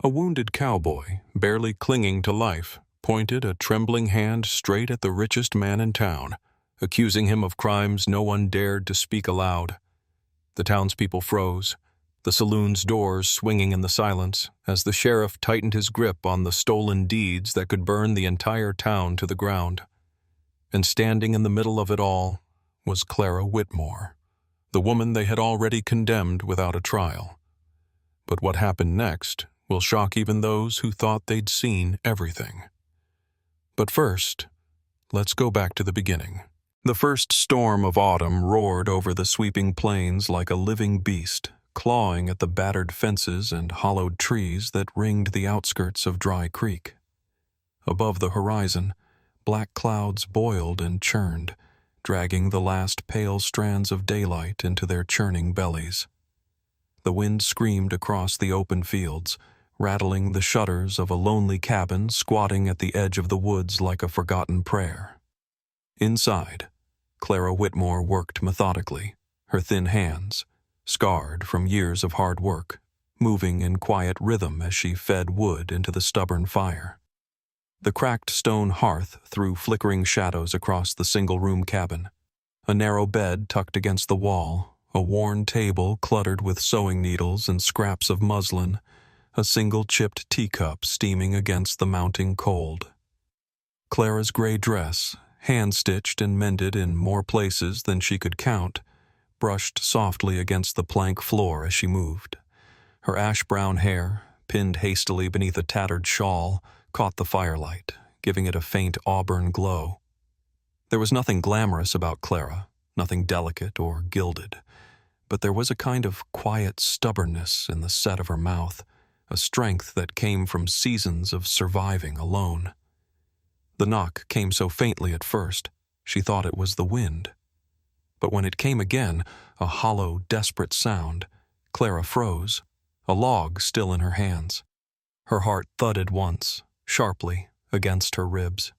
A wounded cowboy, barely clinging to life, pointed a trembling hand straight at the richest man in town, accusing him of crimes no one dared to speak aloud. The townspeople froze, the saloon's doors swinging in the silence, as the sheriff tightened his grip on the stolen deeds that could burn the entire town to the ground. And standing in the middle of it all was Clara Whitmore, the woman they had already condemned without a trial. But what happened next will shock even those who thought they'd seen everything. But first, let's go back to the beginning. The first storm of autumn roared over the sweeping plains like a living beast, clawing at the battered fences and hollowed trees that ringed the outskirts of Dry Creek. Above the horizon, black clouds boiled and churned, dragging the last pale strands of daylight into their churning bellies. The wind screamed across the open fields, rattling the shutters of a lonely cabin squatting at the edge of the woods like a forgotten prayer. Inside, Clara Whitmore worked methodically, her thin hands, scarred from years of hard work, moving in quiet rhythm as she fed wood into the stubborn fire. The cracked stone hearth threw flickering shadows across the single-room cabin. A narrow bed tucked against the wall, a worn table cluttered with sewing needles and scraps of muslin, a single chipped teacup steaming against the mounting cold. Clara's gray dress, hand-stitched and mended in more places than she could count, brushed softly against the plank floor as she moved. Her ash-brown hair, pinned hastily beneath a tattered shawl, caught the firelight, giving it a faint auburn glow. There was nothing glamorous about Clara, nothing delicate or gilded, but there was a kind of quiet stubbornness in the set of her mouth, a strength that came from seasons of surviving alone. The knock came so faintly at first, she thought it was the wind. But when it came again, a hollow, desperate sound, Clara froze, a log still in her hands. Her heart thudded once, sharply, against her ribs.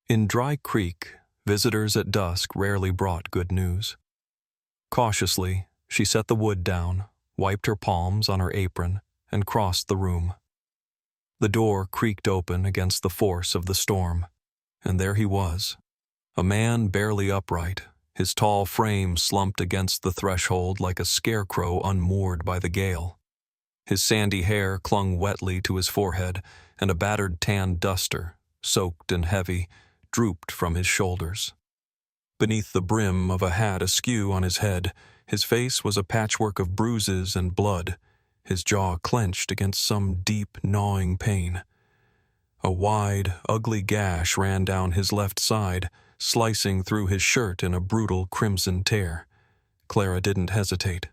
In Dry Creek, visitors at dusk rarely brought good news. Cautiously, she set the wood down, wiped her palms on her apron, and crossed the room. The door creaked open against the force of the storm, and there he was, a man barely upright, his tall frame slumped against the threshold like a scarecrow unmoored by the gale. His sandy hair clung wetly to his forehead, and a battered tan duster, soaked and heavy, drooped from his shoulders. Beneath the brim of a hat askew on his head, his face was a patchwork of bruises and blood, his jaw clenched against some deep, gnawing pain. A wide, ugly gash ran down his left side, slicing through his shirt in a brutal crimson tear. Clara didn't hesitate.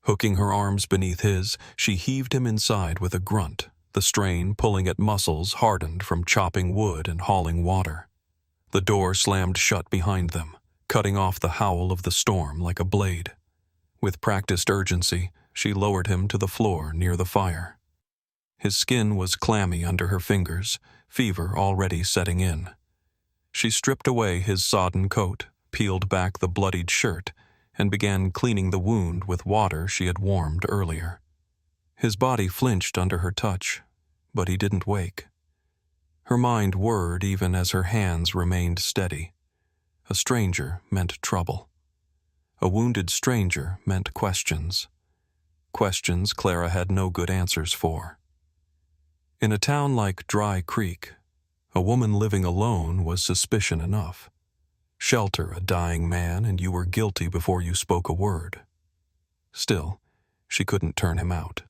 Hooking her arms beneath his, she heaved him inside with a grunt, the strain pulling at muscles hardened from chopping wood and hauling water. The door slammed shut behind them, cutting off the howl of the storm like a blade. With practiced urgency, she lowered him to the floor near the fire. His skin was clammy under her fingers, fever already setting in. She stripped away his sodden coat, peeled back the bloodied shirt, and began cleaning the wound with water she had warmed earlier. His body flinched under her touch, but he didn't wake. Her mind whirred even as her hands remained steady. A stranger meant trouble. A wounded stranger meant questions. Questions Clara had no good answers for. In a town like Dry Creek, a woman living alone was suspicion enough. Shelter a dying man and you were guilty before you spoke a word. Still, she couldn't turn him out.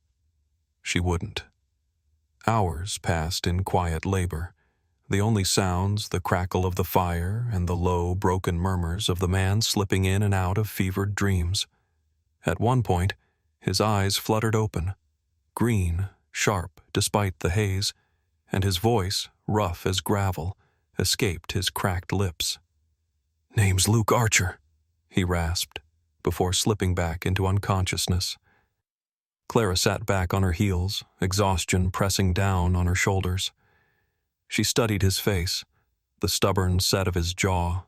She wouldn't. Hours passed in quiet labor, the only sounds the crackle of the fire and the low, broken murmurs of the man slipping in and out of fevered dreams. At one point, his eyes fluttered open, green, sharp despite the haze, and his voice, rough as gravel, escaped his cracked lips. "Name's Luke Archer," he rasped, before slipping back into unconsciousness. Clara sat back on her heels, exhaustion pressing down on her shoulders. She studied his face, the stubborn set of his jaw,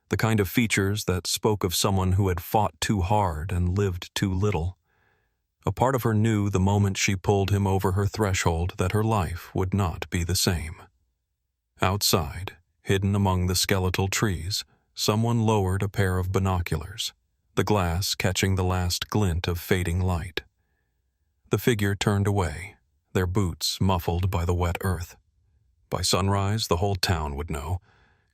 the kind of features that spoke of someone who had fought too hard and lived too little. A part of her knew the moment she pulled him over her threshold that her life would not be the same. Outside, hidden among the skeletal trees, someone lowered a pair of binoculars, the glass catching the last glint of fading light. The figure turned away, their boots muffled by the wet earth. By sunrise, the whole town would know.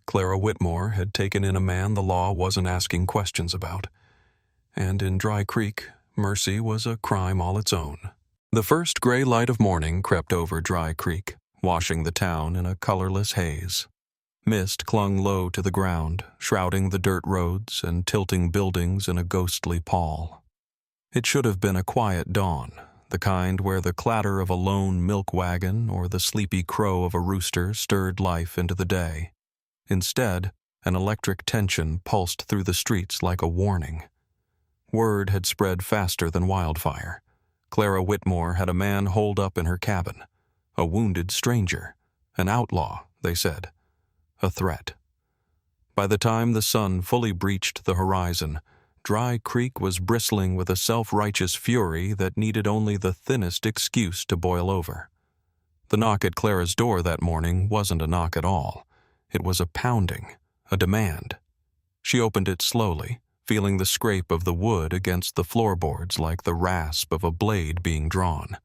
Clara Whitmore had taken in a man the law wasn't asking questions about. And in Dry Creek, mercy was a crime all its own. The first gray light of morning crept over Dry Creek, washing the town in a colorless haze. Mist clung low to the ground, shrouding the dirt roads and tilting buildings in a ghostly pall. It should have been a quiet dawn, the kind where the clatter of a lone milk wagon or the sleepy crow of a rooster stirred life into the day. Instead, an electric tension pulsed through the streets like a warning. Word had spread faster than wildfire. Clara Whitmore had a man holed up in her cabin. A wounded stranger. An outlaw, they said. A threat. By the time the sun fully breached the horizon, Dry Creek was bristling with a self-righteous fury that needed only the thinnest excuse to boil over. The knock at Clara's door that morning wasn't a knock at all. It was a pounding, a demand. She opened it slowly, feeling the scrape of the wood against the floorboards like the rasp of a blade being drawn.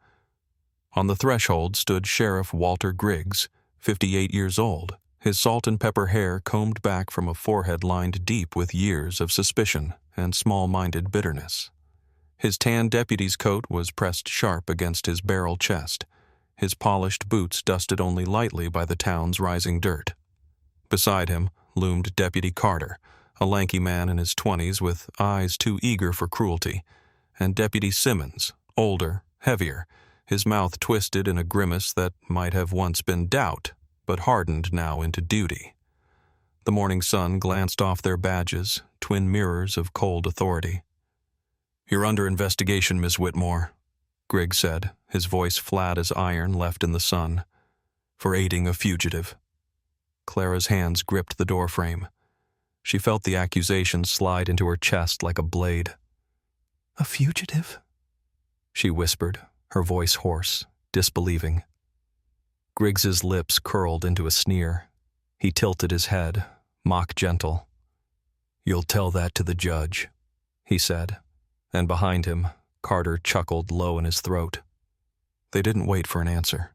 On the threshold stood Sheriff Walter Griggs, 58 years old, his salt and pepper hair combed back from a forehead lined deep with years of suspicion and small-minded bitterness. His tan deputy's coat was pressed sharp against his barrel chest, his polished boots dusted only lightly by the town's rising dirt. Beside him loomed Deputy Carter, a lanky man in his 20s with eyes too eager for cruelty, and Deputy Simmons, older, heavier, his mouth twisted in a grimace that might have once been doubt, but hardened now into duty. The morning sun glanced off their badges, twin mirrors of cold authority. "You're under investigation, Miss Whitmore," Griggs said, his voice flat as iron left in the sun, "for aiding a fugitive." Clara's hands gripped the doorframe. She felt the accusation slide into her chest like a blade. "A fugitive?" she whispered, her voice hoarse, disbelieving. Griggs's lips curled into a sneer. He tilted his head, mock gentle. "You'll tell that to the judge," he said, and behind him, Carter chuckled low in his throat. They didn't wait for an answer.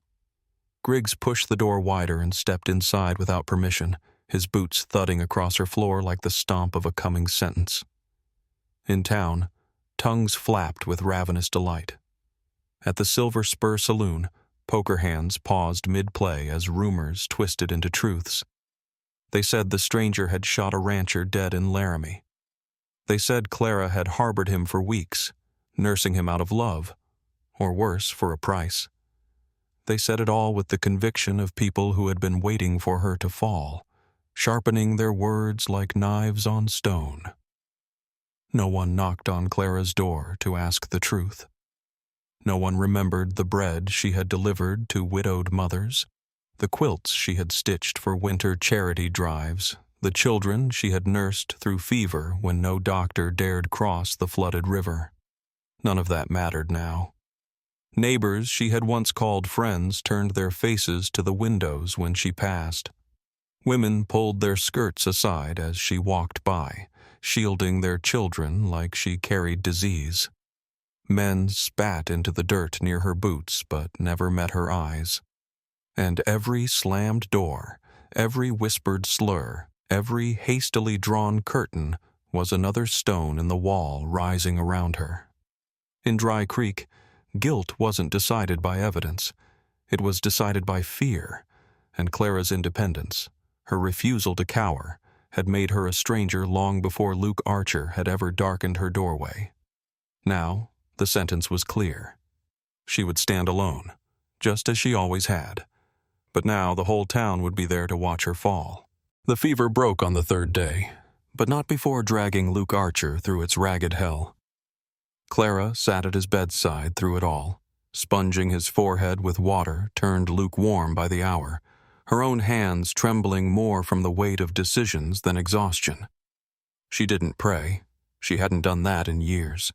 Griggs pushed the door wider and stepped inside without permission, his boots thudding across her floor like the stomp of a coming sentence. In town, tongues flapped with ravenous delight. At the Silver Spur Saloon, poker hands paused mid-play as rumors twisted into truths. They said the stranger had shot a rancher dead in Laramie. They said Clara had harbored him for weeks, nursing him out of love, or worse, for a price. They said it all with the conviction of people who had been waiting for her to fall, sharpening their words like knives on stone. No one knocked on Clara's door to ask the truth. No one remembered the bread she had delivered to widowed mothers, the quilts she had stitched for winter charity drives, the children she had nursed through fever when no doctor dared cross the flooded river. None of that mattered now. Neighbors she had once called friends turned their faces to the windows when she passed. Women pulled their skirts aside as she walked by, shielding their children like she carried disease. Men spat into the dirt near her boots but never met her eyes. And every slammed door, every whispered slur, every hastily drawn curtain was another stone in the wall rising around her. In Dry Creek, guilt wasn't decided by evidence. It was decided by fear, and Clara's independence, her refusal to cower, had made her a stranger long before Luke Archer had ever darkened her doorway. Now, the sentence was clear. She would stand alone, just as she always had. But now the whole town would be there to watch her fall. The fever broke on the third day, but not before dragging Luke Archer through its ragged hell. Clara sat at his bedside through it all, sponging his forehead with water turned lukewarm by the hour, her own hands trembling more from the weight of decisions than exhaustion. She didn't pray. She hadn't done that in years.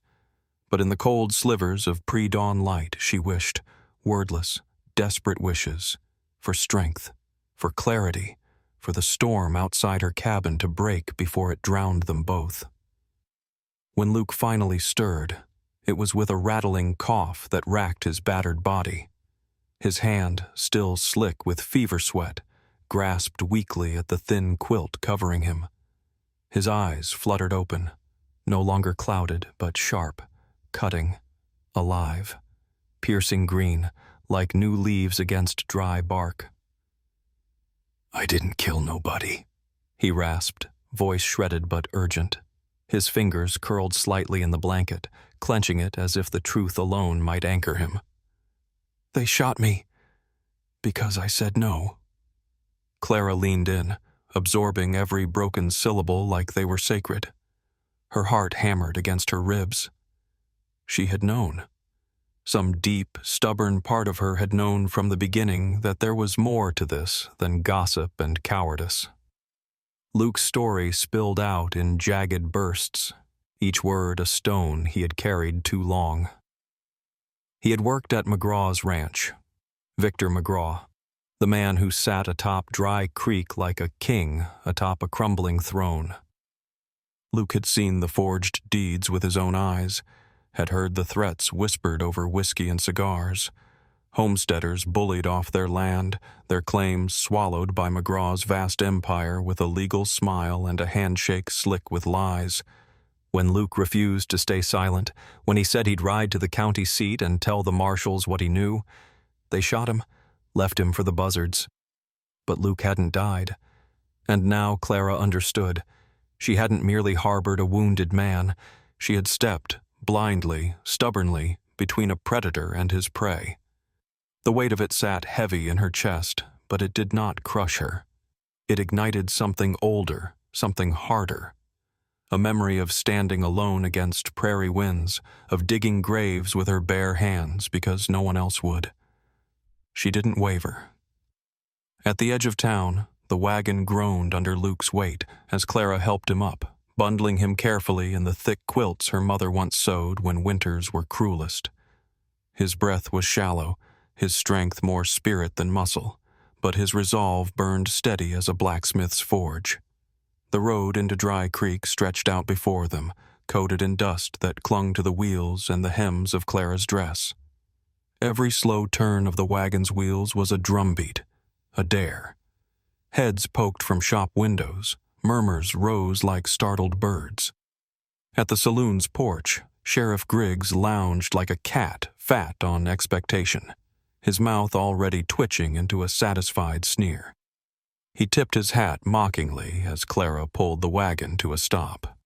But in the cold slivers of pre-dawn light, she wished, wordless, desperate wishes, for strength, for clarity, for the storm outside her cabin to break before it drowned them both. When Luke finally stirred, it was with a rattling cough that racked his battered body. His hand, still slick with fever sweat, grasped weakly at the thin quilt covering him. His eyes fluttered open, no longer clouded but sharp, cutting, alive, piercing green, like new leaves against dry bark. "I didn't kill nobody," he rasped, voice shredded but urgent. His fingers curled slightly in the blanket, clenching it as if the truth alone might anchor him. "They shot me because I said no." Clara leaned in, absorbing every broken syllable like they were sacred. Her heart hammered against her ribs. She had known. Some deep, stubborn part of her had known from the beginning that there was more to this than gossip and cowardice. Luke's story spilled out in jagged bursts, each word a stone he had carried too long. He had worked at McGraw's ranch. Victor McGraw, the man who sat atop Dry Creek like a king atop a crumbling throne. Luke had seen the forged deeds with his own eyes, had heard the threats whispered over whiskey and cigars, homesteaders bullied off their land, their claims swallowed by McGraw's vast empire with a legal smile and a handshake slick with lies. When Luke refused to stay silent, when he said he'd ride to the county seat and tell the marshals what he knew, they shot him, left him for the buzzards. But Luke hadn't died. And now Clara understood. She hadn't merely harbored a wounded man. She had stepped, blindly, stubbornly, between a predator and his prey. The weight of it sat heavy in her chest, but it did not crush her. It ignited something older, something harder. A memory of standing alone against prairie winds, of digging graves with her bare hands because no one else would. She didn't waver. At the edge of town, the wagon groaned under Luke's weight as Clara helped him up, bundling him carefully in the thick quilts her mother once sewed when winters were cruelest. His breath was shallow, his strength more spirit than muscle, but his resolve burned steady as a blacksmith's forge. The road into Dry Creek stretched out before them, coated in dust that clung to the wheels and the hems of Clara's dress. Every slow turn of the wagon's wheels was a drumbeat, a dare. Heads poked from shop windows, murmurs rose like startled birds. At the saloon's porch, Sheriff Griggs lounged like a cat fat on expectation, his mouth already twitching into a satisfied sneer. He tipped his hat mockingly as Clara pulled the wagon to a stop.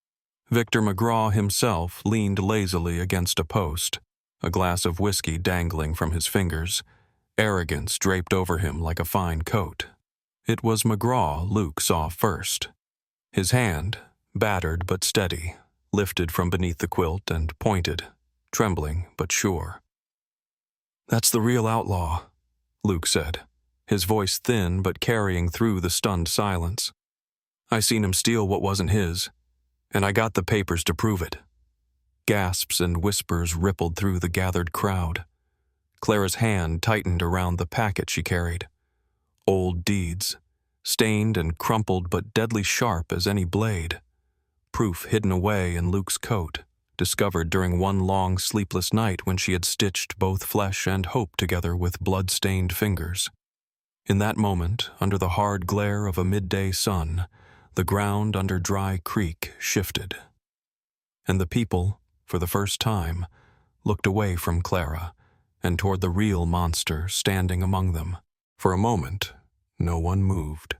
Victor McGraw himself leaned lazily against a post, a glass of whiskey dangling from his fingers, arrogance draped over him like a fine coat. It was McGraw Luke saw first. His hand, battered but steady, lifted from beneath the quilt and pointed, trembling but sure. "That's the real outlaw," Luke said, his voice thin but carrying through the stunned silence. "I seen him steal what wasn't his, and I got the papers to prove it." Gasps and whispers rippled through the gathered crowd. Clara's hand tightened around the packet she carried. Old deeds, stained and crumpled but deadly sharp as any blade. Proof hidden away in Luke's coat, discovered during one long sleepless night when she had stitched both flesh and hope together with blood-stained fingers. In that moment, under the hard glare of a midday sun, the ground under Dry Creek shifted. And the people, for the first time, looked away from Clara and toward the real monster standing among them. For a moment, no one moved.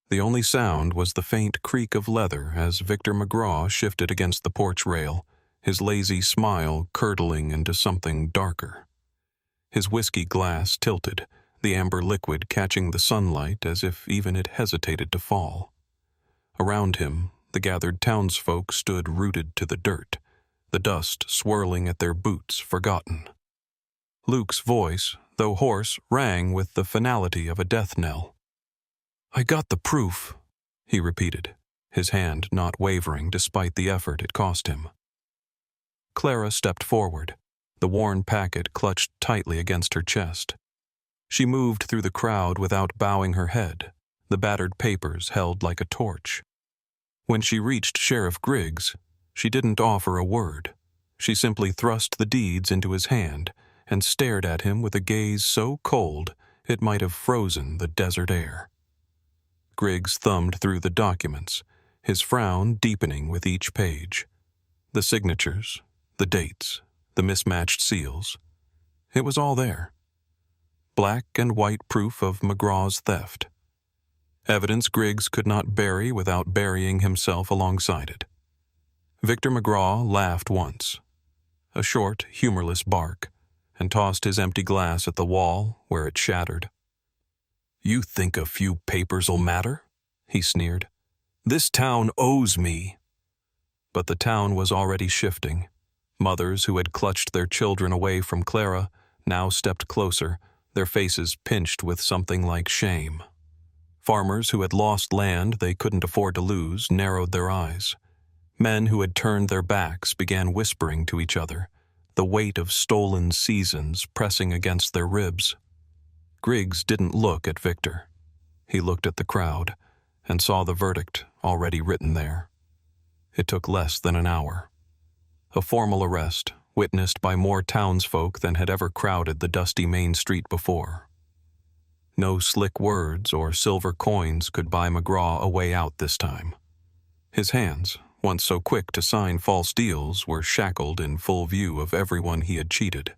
The only sound was the faint creak of leather as Victor McGraw shifted against the porch rail, his lazy smile curdling into something darker. His whiskey glass tilted, the amber liquid catching the sunlight as if even it hesitated to fall. Around him, the gathered townsfolk stood rooted to the dirt, the dust swirling at their boots forgotten. Luke's voice, though hoarse, rang with the finality of a death knell. "I got the proof," he repeated, his hand not wavering despite the effort it cost him. Clara stepped forward, the worn packet clutched tightly against her chest. She moved through the crowd without bowing her head, the battered papers held like a torch. When she reached Sheriff Griggs, she didn't offer a word. She simply thrust the deeds into his hand and stared at him with a gaze so cold it might have frozen the desert air. Griggs thumbed through the documents, his frown deepening with each page. The signatures, the dates, the mismatched seals. It was all there. Black and white proof of McGraw's theft. Evidence Griggs could not bury without burying himself alongside it. Victor McGraw laughed once, a short, humorless bark, and tossed his empty glass at the wall where it shattered. "You think a few papers'll matter?" he sneered. "This town owes me." But the town was already shifting. Mothers who had clutched their children away from Clara now stepped closer, their faces pinched with something like shame. Farmers who had lost land they couldn't afford to lose narrowed their eyes. Men who had turned their backs began whispering to each other, the weight of stolen seasons pressing against their ribs. Griggs didn't look at Victor. He looked at the crowd and saw the verdict already written there. It took less than an hour. A formal arrest, witnessed by more townsfolk than had ever crowded the dusty main street before. No slick words or silver coins could buy McGraw a way out this time. His hands, once so quick to sign false deals, were shackled in full view of everyone he had cheated.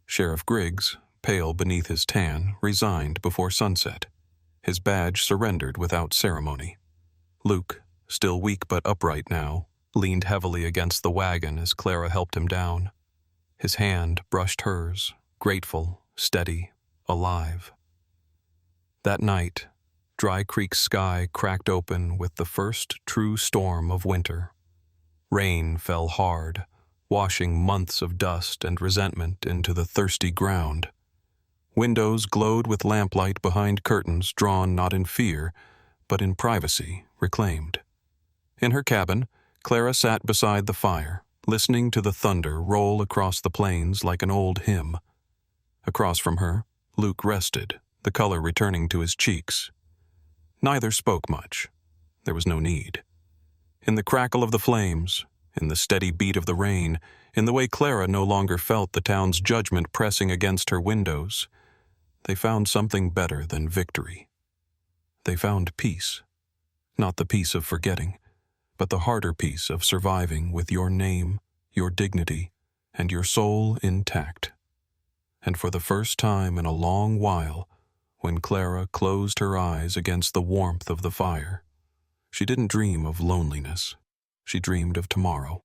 Sheriff Griggs, pale beneath his tan, resigned before sunset. His badge surrendered without ceremony. Luke, still weak but upright now, leaned heavily against the wagon as Clara helped him down. His hand brushed hers, grateful, steady, alive. That night, Dry Creek's sky cracked open with the first true storm of winter. Rain fell hard, washing months of dust and resentment into the thirsty ground. Windows glowed with lamplight behind curtains drawn not in fear, but in privacy reclaimed. In her cabin, Clara sat beside the fire, listening to the thunder roll across the plains like an old hymn. Across from her, Luke rested, the color returning to his cheeks. Neither spoke much. There was no need. In the crackle of the flames, in the steady beat of the rain, in the way Clara no longer felt the town's judgment pressing against her windows, they found something better than victory. They found peace. Not the peace of forgetting, but the harder peace of surviving with your name, your dignity, and your soul intact. And for the first time in a long while, when Clara closed her eyes against the warmth of the fire, she didn't dream of loneliness. She dreamed of tomorrow.